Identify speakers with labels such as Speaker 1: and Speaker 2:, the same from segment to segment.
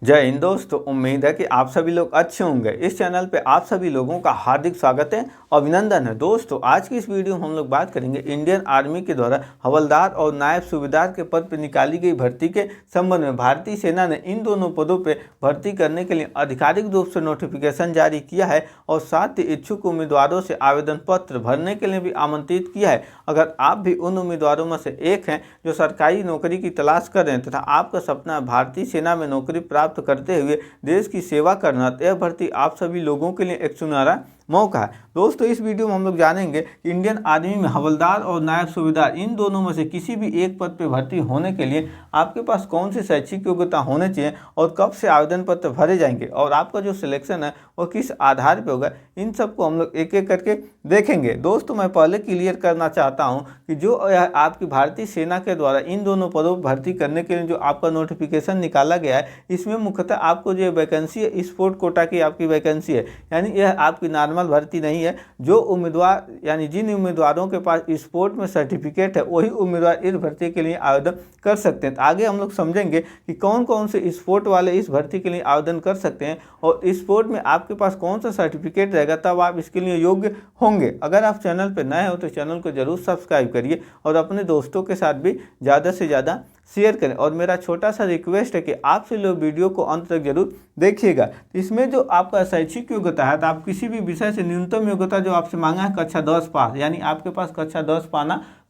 Speaker 1: जय हिंद दोस्तों, उम्मीद है कि आप सभी लोग अच्छे होंगे। इस चैनल पे आप सभी लोगों का हार्दिक स्वागत है, अभिनंदन है। दोस्तों, आज की इस वीडियो में हम लोग बात करेंगे इंडियन आर्मी के द्वारा हवलदार और नायब सूबेदार के पद पर निकाली गई भर्ती के संबंध में भारतीय सेना ने इन दोनों पदों पर भर्ती करने के लिए आधिकारिक रूप से नोटिफिकेशन जारी किया है और साथ ही इच्छुक उम्मीदवारों से आवेदन पत्र भरने के लिए भी आमंत्रित किया है। अगर आप भी उन उम्मीदवारों में से एक हैं जो सरकारी नौकरी की तलाश कर रहे हैं तथा आपका सपना भारतीय सेना में नौकरी प्राप्त करते हुए देश की सेवा करना, तो यह भर्ती आप सभी लोगों के लिए एक सुनहरा मौका है। दोस्तों, इस वीडियो में हम लोग जानेंगे कि इंडियन आर्मी में हवलदार और नायब सूबेदार इन दोनों में से किसी भी एक पद पर भर्ती होने के लिए आपके पास कौन सी शैक्षिक योग्यता होनी चाहिए और कब से आवेदन पत्र भरे जाएंगे और आपका जो सिलेक्शन है वो किस आधार पर होगा, इन सबको हम लोग एक एक करके देखेंगे। दोस्तों, मैं पहले क्लियर करना चाहता हूँ कि जो आपकी भारतीय सेना के द्वारा इन दोनों पदों पर भर्ती करने के लिए जो आपका नोटिफिकेशन निकाला गया है, इसमें मुख्यतः आपको जो वैकेंसी है स्पोर्ट कोटा की आपकी वैकेंसी है, यानी यह आपकी नॉर्मल भर्ती नहीं है। जो उम्मीदवार यानी जिन उम्मीदवारों के पास स्पोर्ट में सर्टिफिकेट है वही उम्मीदवार इस भर्ती के लिए आवेदन कर सकते हैं। तो आगे हम लोग समझेंगे कि कौन कौन से स्पोर्ट वाले इस भर्ती के लिए आवेदन कर सकते हैं और स्पोर्ट में आपके पास कौन सा सर्टिफिकेट रहेगा, तब आप इसके लिए योग्य होंगे। अगर आप चैनल पर नए हो तो चैनल को जरूर सब्सक्राइब करिए और अपने दोस्तों के साथ भी ज़्यादा से ज़्यादा शेयर करें। और मेरा छोटा सा रिक्वेस्ट है कि आपसे लोग वीडियो को अंत तक जरूर देखिएगा। इसमें जो आपका शैक्षिक योग्यता है, तो आप किसी भी विषय से न्यूनतम योग्यता जो आपसे मांगा है कक्षा 10 पास, यानी आपके पास कक्षा 10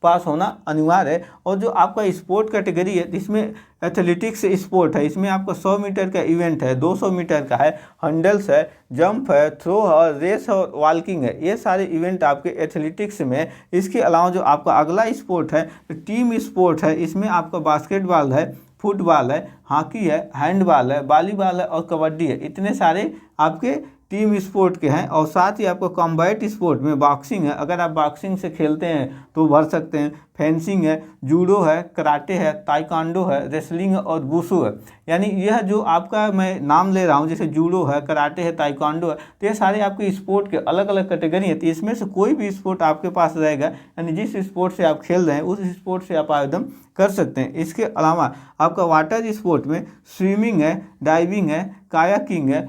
Speaker 1: पास होना अनिवार्य है। और जो आपका स्पोर्ट कैटेगरी है, इसमें एथलेटिक्स स्पोर्ट है, इसमें आपका 100 मीटर का इवेंट है, 200 मीटर का है, हंडल्स है, जंप है, थ्रो है, रेस और वॉकिंग है, ये सारे इवेंट आपके एथलेटिक्स में है। इसके अलावा जो आपका अगला स्पोर्ट है टीम स्पोर्ट है, इसमें आपका बास्केटबॉल है, फुटबॉल है, हॉकी है, हैंडबॉल है, वॉलीबॉल है और कबड्डी है। इतने सारे आपके टीम स्पोर्ट के हैं। और साथ ही आपको कॉम्बैट स्पोर्ट में बॉक्सिंग है, अगर आप बॉक्सिंग से खेलते हैं तो भर सकते हैं, फेंसिंग है, जूडो है, कराटे है, ताइक्वांडो है, रेसलिंग है और वुशु है। यानी यह जो आपका मैं नाम ले रहा हूँ, जैसे जूडो है, कराटे है, ताइक्वांडो है, तो ये सारे आपके स्पोर्ट के अलग अलग कैटेगरी है। तो इसमें से कोई भी स्पोर्ट आपके पास रहेगा, यानी जिस स्पोर्ट से आप खेल रहे हैं उस स्पोर्ट से आप आवेदन कर सकते हैं। इसके अलावा आपका वाटर स्पोर्ट में स्विमिंग है, डाइविंग है, कायाकिंग है,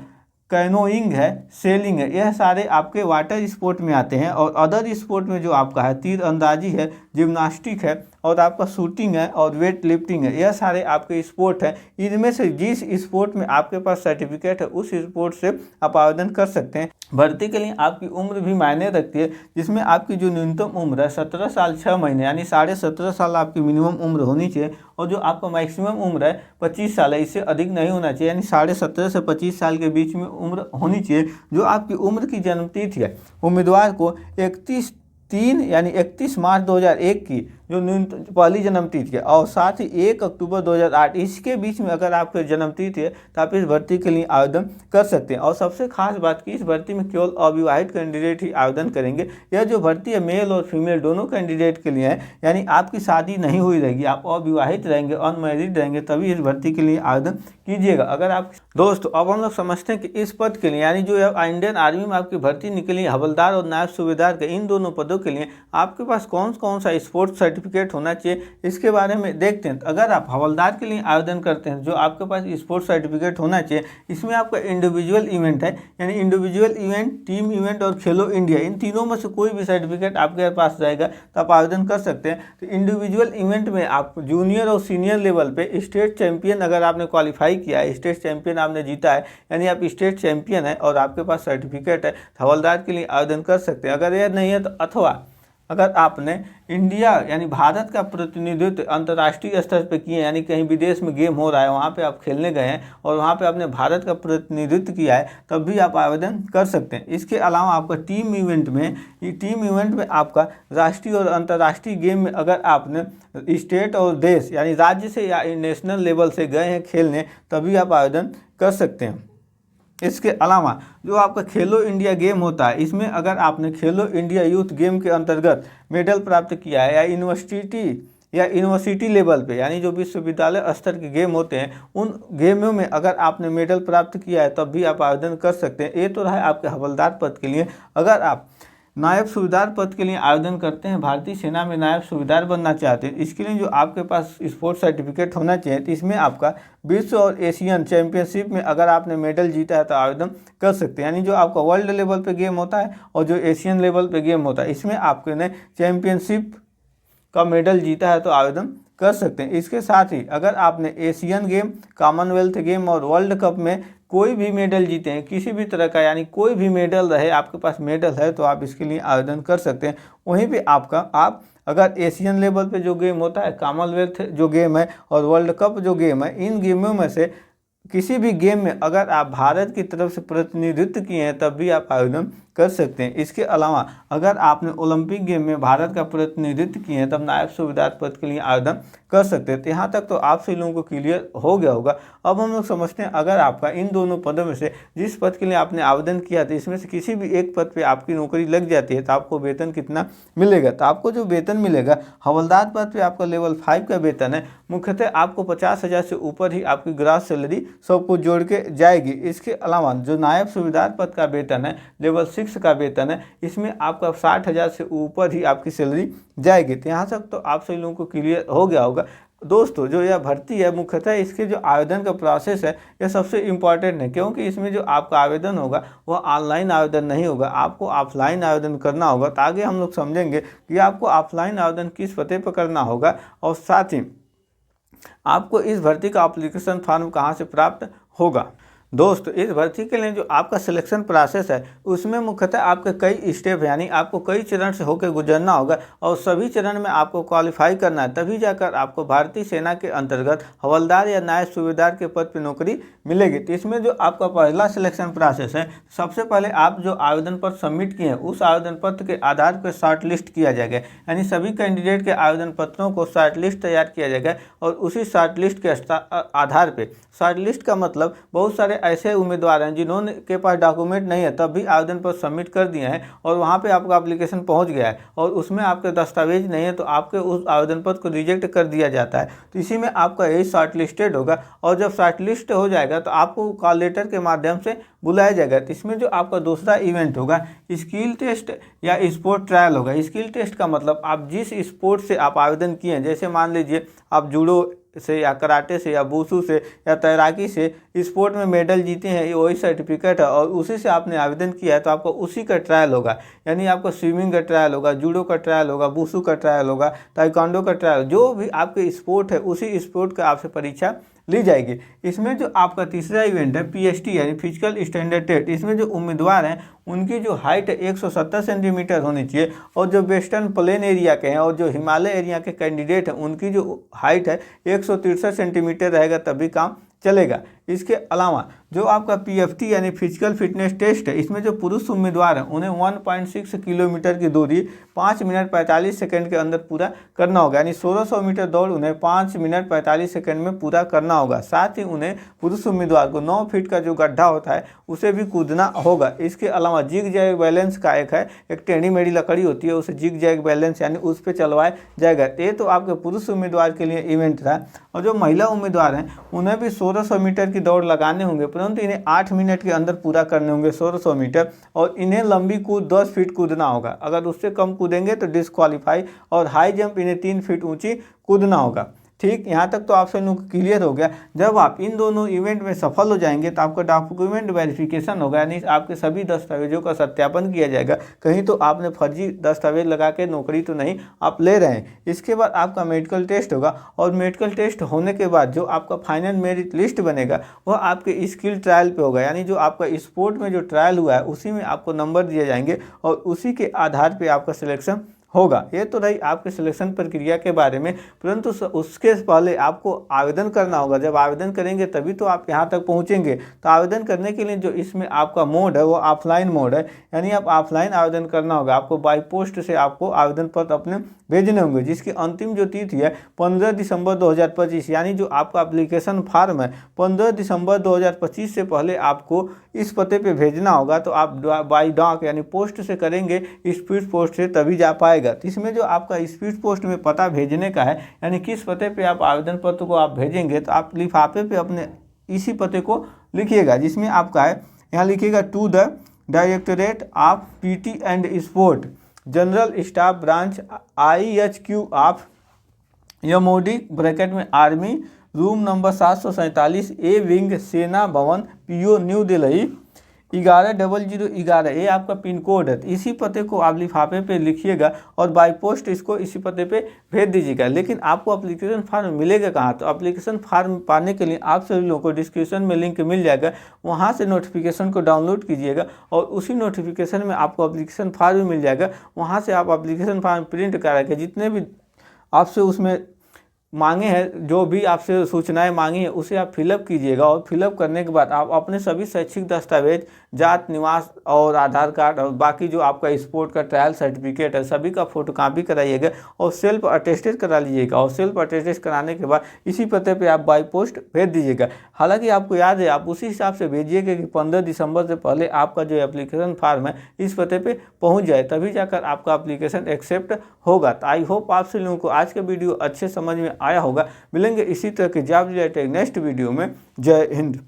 Speaker 1: कैनोइंग है, सेलिंग है, यह सारे आपके वाटर स्पोर्ट में आते हैं। और अदर स्पोर्ट में जो आपका है तीरंदाजी है, जिम्नास्टिक है और आपका शूटिंग है और वेट लिफ्टिंग है, यह सारे आपके स्पोर्ट हैं। इनमें से जिस स्पोर्ट में आपके पास सर्टिफिकेट है उस स्पोर्ट से आप आवेदन कर सकते हैं। भर्ती के लिए आपकी उम्र भी मायने रखती है, जिसमें आपकी जो न्यूनतम उम्र है 17 साल 6 महीने, यानी 17.5 साल आपकी मिनिमम उम्र होनी चाहिए। और जो आपका मैक्सिमम उम्र है 25 साल है, इससे अधिक नहीं होना चाहिए, यानी 17.5 से 25 साल के बीच में उम्र होनी चाहिए। जो आपकी उम्र की जन्मतिथि है उम्मीदवार को 31/3 यानी 31 मार्च 2001 की जो न्यूनतम पहली जन्मतिथि है और साथ ही 1 अक्टूबर 2008 इसके बीच में अगर आपकी जन्मतिथि है तो आप इस भर्ती के लिए आवेदन कर सकते हैं। और सबसे खास बात कि इस भर्ती में केवल अविवाहित कैंडिडेट ही आवेदन करेंगे। यह जो भर्ती है मेल और फीमेल दोनों कैंडिडेट के लिए है, यानी आपकी शादी नहीं हुई रहेगी, आप अविवाहित रहेंगे, अनमैरिड रहेंगे, तभी इस भर्ती के लिए आवेदन कीजिएगा। अगर आप दोस्तों, अब हम लोग समझते हैं कि इस पद के लिए यानी जो इंडियन आर्मी में आपकी भर्ती निकली हवलदार और नायब सूबेदार के इन दोनों पदों के लिए आपके पास कौन कौन सा स्पोर्ट्स सर्टिफिकेट होना चाहिए, इसके बारे में देखते हैं। अगर आप हवलदार के लिए आवेदन करते हैं, जो आपके पास स्पोर्ट्स सर्टिफिकेट होना चाहिए, इसमें आपका इंडिविजुअल इवेंट है, यानी इंडिविजुअल इवेंट, टीम इवेंट और खेलो इंडिया, इन तीनों में से कोई भी सर्टिफिकेट आपके पास रहेगा तो आप आवेदन कर सकते हैं। तो इंडिविजुअल इवेंट में आप जूनियर और सीनियर लेवल पे स्टेट चैंपियन अगर आपने क्वालिफाई किया है, स्टेट चैंपियन आपने जीता है, यानी आप स्टेट चैंपियन है और आपके पास सर्टिफिकेट है, तो हवलदार के लिए आवेदन कर सकते हैं। अगर यह नहीं है तो अथवा अगर आपने इंडिया यानी भारत का प्रतिनिधित्व अंतर्राष्ट्रीय स्तर पे किए, यानी कहीं विदेश में गेम हो रहा है वहाँ पे आप खेलने गए हैं और वहाँ पे आपने भारत का प्रतिनिधित्व किया है, तब भी आप आवेदन कर सकते हैं। इसके अलावा आपका टीम इवेंट में आपका राष्ट्रीय और अंतर्राष्ट्रीय गेम में अगर आपने स्टेट और देश यानी राज्य से या नेशनल लेवल से गए हैं खेलने, तभी आप आवेदन कर सकते हैं। इसके अलावा जो आपका खेलो इंडिया गेम होता है, इसमें अगर आपने खेलो इंडिया यूथ गेम के अंतर्गत मेडल प्राप्त किया है या यूनिवर्सिटी लेवल पे, यानी जो विश्वविद्यालय स्तर के गेम होते हैं, उन गेमों में अगर आपने मेडल प्राप्त किया है तब भी आप आवेदन कर सकते हैं। ये तो रहा आपके हवलदार पद के लिए। अगर आप नायब सूबेदार पद के लिए आवेदन करते हैं, भारतीय सेना में नायब सूबेदार बनना चाहते हैं, इसके लिए जो आपके पास स्पोर्ट्स सर्टिफिकेट होना चाहिए। तो इसमें आपका विश्व और एशियन चैंपियनशिप में अगर आपने मेडल जीता है तो आवेदन कर सकते हैं। यानी जो आपका वर्ल्ड लेवल पे गेम होता है और जो एशियन लेवल पे गेम होता है, इसमें आपने चैंपियनशिप का मेडल जीता है तो आवेदन कर सकते हैं। इसके साथ ही अगर आपने एशियन गेम, कॉमनवेल्थ गेम और वर्ल्ड कप में कोई भी मेडल जीते हैं, किसी भी तरह का, यानी कोई भी मेडल रहे, आपके पास मेडल है तो आप इसके लिए आवेदन कर सकते हैं। वहीं पे आप अगर एशियन लेवल पे जो गेम होता है, कॉमनवेल्थ जो गेम है और वर्ल्ड कप जो गेम है, इन गेमों में से किसी भी गेम में अगर आप भारत की तरफ से प्रतिनिधित्व किए हैं तब भी आप आवेदन कर सकते हैं। इसके अलावा अगर आपने ओलंपिक गेम में भारत का प्रतिनिधित्व किए हैं तब नायब सूबेदार पद के लिए आवेदन कर सकते हैं। तो यहाँ तक तो आप सभी लोगों को क्लियर हो गया होगा। अब हम लोग समझते हैं, अगर आपका इन दोनों पदों में से जिस पद के लिए आपने आवेदन किया था इसमें से किसी भी एक पद पे आपकी नौकरी लग जाती है तो आपको वेतन कितना मिलेगा। तो आपको जो वेतन मिलेगा, हवलदार पद पे आपका लेवल 5 का वेतन है, मुख्यतः आपको 50,000 से ऊपर ही आपकी ग्रॉस सैलरी सब कुछ जोड़ के जाएगी। इसके अलावा जो नायब सूबेदार पद का वेतन है, लेवल 6 का वेतन है, इसमें आपका 60,000 से ऊपर ही आपकी सैलरी जाएगी। तो यहाँ तक तो आप सभी लोगों को क्लियर हो गया होगा। दोस्तों, जो यह भर्ती है मुख्यतः इसके जो आवेदन का प्रोसेस है यह सबसे इम्पॉर्टेंट है, क्योंकि इसमें जो आपका आवेदन होगा वह ऑनलाइन आवेदन नहीं होगा, आपको ऑफलाइन आवेदन करना होगा। तो आगे हम लोग समझेंगे कि आपको ऑफलाइन आवेदन किस पते पर करना होगा और साथ ही आपको इस भर्ती का एप्लीकेशन फॉर्म कहाँ से प्राप्त होगा। दोस्तों, इस भर्ती के लिए जो आपका सिलेक्शन प्रोसेस है उसमें मुख्यतः आपके कई स्टेप, यानी आपको कई चरण से होकर गुजरना होगा और सभी चरण में आपको क्वालिफाई करना है, तभी जाकर आपको भारतीय सेना के अंतर्गत हवलदार या नायब सूबेदार के पद पर नौकरी मिलेगी। तो इसमें जो आपका पहला सिलेक्शन प्रोसेस है, सबसे पहले आप जो आवेदन पत्र सबमिट किए हैं उस आवेदन पत्र के आधार पर शॉर्ट लिस्ट किया जाएगा, यानी सभी कैंडिडेट के आवेदन पत्रों को शॉर्ट लिस्ट तैयार किया जाएगा और उसी शॉर्ट लिस्ट के आधार पर, शॉर्ट लिस्ट का मतलब बहुत सारे ऐसे उम्मीदवार हैं जिन्होंने के पास डॉक्यूमेंट नहीं है तब भी आवेदन पत्र सबमिट कर दिए हैं और वहां पे आपका एप्लीकेशन पहुंच गया है और उसमें आपके दस्तावेज नहीं है तो आपके उस आवेदन पत्र को रिजेक्ट कर दिया जाता है। तो इसी में आपका यही शॉर्ट लिस्टेड होगा और जब शॉर्ट लिस्ट हो जाएगा तो आपको कॉल लेटर के माध्यम से बुलाया जाएगा। तो इसमें जो आपका दूसरा इवेंट होगा स्किल टेस्ट या स्पोर्ट ट्रायल होगा। स्किल टेस्ट का मतलब आप जिस स्पोर्ट से आप आवेदन किए हैं, जैसे मान लीजिए आप जूडो से या कराटे से या वुशु से या तैराकी से स्पोर्ट में मेडल जीते हैं, ये वही सर्टिफिकेट है और उसी से आपने आवेदन किया है तो आपको उसी का ट्रायल होगा, यानी आपको स्विमिंग का ट्रायल होगा, जूडो का ट्रायल होगा, वुशु का ट्रायल होगा, ताइक्वांडो का ट्रायल, जो भी आपके स्पोर्ट है उसी स्पोर्ट का आपसे परीक्षा ली जाएगी। इसमें जो आपका तीसरा इवेंट है पीएसटी यानी फिजिकल स्टैंडर्ड टेस्ट, इसमें जो उम्मीदवार हैं उनकी जो हाइट है 170 सेंटीमीटर होनी चाहिए और जो वेस्टर्न प्लेन एरिया के हैं और जो हिमालय एरिया के कैंडिडेट हैं उनकी जो हाइट है 163 सेंटीमीटर रहेगा तभी काम चलेगा। इसके अलावा जो आपका पीएफटी यानी फिजिकल फिटनेस टेस्ट है, इसमें जो पुरुष उम्मीदवार हैं उन्हें 1.6 किलोमीटर की दूरी 5 मिनट 45 सेकंड के अंदर पूरा करना होगा, यानी 1600 मीटर दौड़ उन्हें 5 मिनट 45 सेकंड में पूरा करना होगा। साथ ही उन्हें पुरुष उम्मीदवार को 9 फीट का जो गड्ढा होता है उसे भी कूदना होगा। इसके अलावा जिग जैग बैलेंस का एक टेढ़ी मेढ़ी लकड़ी होती है, उसे जिग जैग बैलेंस यानी उस पर चलवाया जाएगा। ये तो आपके पुरुष उम्मीदवार के लिए इवेंट था। और जो महिला उम्मीदवार हैं उन्हें भी 1600 मीटर की दौड़ लगाने होंगे, परंतु इन्हें 8 मिनट के अंदर पूरा करने होंगे 1600 मीटर और इन्हें लंबी कूद 10 फीट कूदना होगा। अगर उससे कम कूदेंगे तो डिस्क्वालीफाई और हाई जंप इन्हें 3 फीट ऊंची कूदना होगा। ठीक, यहाँ तक तो आप सभी लोग क्लियर हो गया। जब आप इन दोनों इवेंट में सफल हो जाएंगे तो आपका डॉक्यूमेंट वेरिफिकेशन होगा, यानी आपके सभी दस्तावेजों का सत्यापन किया जाएगा, कहीं तो आपने फर्जी दस्तावेज लगा के नौकरी तो नहीं आप ले रहे हैं। इसके बाद आपका मेडिकल टेस्ट होगा और मेडिकल टेस्ट होने के बाद जो आपका फाइनल मेरिट लिस्ट बनेगा वह आपके स्किल ट्रायल पे होगा, यानी जो आपका स्पोर्ट में जो ट्रायल हुआ है उसी में आपको नंबर दिए जाएंगे और उसी के आधार पर आपका सिलेक्शन होगा। ये तो रही आपके सिलेक्शन प्रक्रिया के बारे में, परंतु उसके पहले आपको आवेदन करना होगा। जब आवेदन करेंगे तभी तो आप यहाँ तक पहुँचेंगे। तो आवेदन करने के लिए जो इसमें आपका मोड है वो ऑफलाइन मोड है, यानी आप ऑफलाइन आवेदन करना होगा। आपको बाई पोस्ट से आपको आवेदन पत्र अपने भेजने होंगे, जिसकी अंतिम जो तिथि है 15 दिसंबर 2025, यानी जो आपका एप्लीकेशन फॉर्म है 15 दिसंबर 2025 से पहले आपको इस पते पे भेजना होगा। तो आप बाई डाक यानी पोस्ट से करेंगे, स्पीड पोस्ट से तभी जा पाएगा। तो इसमें जो आपका स्पीड पोस्ट में पता भेजने का है, यानी किस पते पे आप आवेदन पत्र को आप भेजेंगे, तो आप लिफाफे पे अपने इसी पते को लिखिएगा, जिसमें आपका है यहाँ लिखिएगा to the directorate of PT and sport, general staff branch IHQ of MOD bracket में army, room number 747 A wing, Sena Bhawan, PO new Delhi 110011, ये आपका पिन कोड है। इसी पते को आप लिफाफे पे लिखिएगा और बाय पोस्ट इसको इसी पते पे भेज दीजिएगा। लेकिन आपको एप्लीकेशन फॉर्म मिलेगा कहाँ? तो एप्लीकेशन फॉर्म पाने के लिए आप सभी लोगों को डिस्क्रिप्शन में लिंक मिल जाएगा, वहाँ से नोटिफिकेशन को डाउनलोड कीजिएगा और उसी नोटिफिकेशन में आपको एप्लीकेशन फॉर्म भी मिल जाएगा। वहाँ से आप एप्लीकेशन फॉर्म प्रिंट करा के जितने भी आपसे उसमें मांगे हैं, जो भी आपसे सूचनाएं मांगी हैं, उसे आप फिलअप कीजिएगा और फिलअप करने के बाद आप अपने सभी शैक्षिक दस्तावेज, जात, निवास और आधार कार्ड और बाकी जो आपका स्पोर्ट का ट्रायल सर्टिफिकेट है सभी का फोटोकॉपी कराइएगा और सेल्फ अटेस्टेड करा लीजिएगा। और सेल्फ अटेस्टेड कराने के बाद इसी पते पे आप बाय पोस्ट भेज दीजिएगा। हालांकि आपको याद है, आप उसी हिसाब से भेजिएगा कि 15 दिसंबर से पहले आपका जो एप्लीकेशन फॉर्म है इस पते पे पहुँच जाए, तभी जाकर आपका एप्लीकेशन एक्सेप्ट होगा। तो आई होप आप सभी लोगों को आज का वीडियो अच्छे समझ में आया होगा। मिलेंगे इसी तरह के जॉब रिलेटेड नेक्स्ट वीडियो में। जय हिंद।